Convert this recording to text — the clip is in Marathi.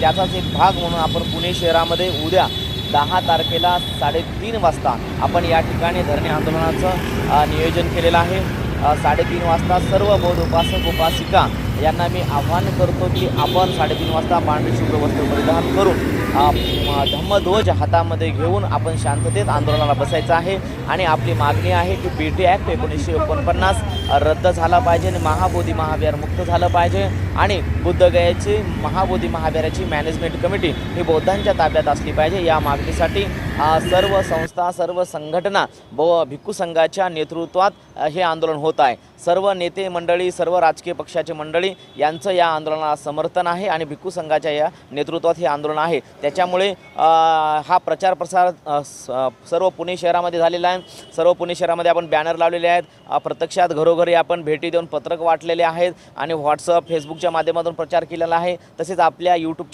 त्याचाच एक भाग म्हणून आपण पुणे शहरामध्ये उद्या 10 तारखेला 3:30 वाजता आपण या ठिकाणी धरणे आंदोलनाचं नियोजन केलेलं आहे। 3:30 वाजता सर्व बौद्ध उपासक उपासिका यांना मी आव्हान करतो की आपण 3:30 वाजता पांढरी शुभ्र वस्त्र परिधान करून धम्मध्वज हातामध्ये घेऊन आपण शांततेत आंदोलनाला बसायचं आहे। आणि आपली मागणी आहे की पेटी ॲक्ट 1949 रद्द झाला पाहिजे आणि महाबोधी महाविहार मुक्त झालं पाहिजे आणि बुद्धगयाची महाबोधी महाविहाराची मॅनेजमेंट कमिटी ही बौद्धांच्या ताब्यात असली पाहिजे। या मागणीसाठी सर्व संस्था सर्व संघटना भिक्खू संघाच्या नेतृत्वात हे आंदोलन होत आहे। सर्व नेते मंडळी सर्व राजकीय पक्षाचे मंडळी यांचं या आंदोलनाला समर्थन आहे आणि भिक्खू संघाच्या या नेतृत्वात हे आंदोलन आहे। त्याच्यामुळे हा प्रचार प्रसार सर्व पुणे शहरामध्ये झालेला आहे। सर्व पुणे शहरामध्ये आपण बॅनर लावलेले आहेत, प्रत्यक्षात घरोघरी आपण भेटी देऊन पत्रक वाटलेले आहेत आणि व्हॉट्सअप फेसबुकच्या माध्यमातून प्रचार केलेला आहे। तसेच आपल्या यूट्यूब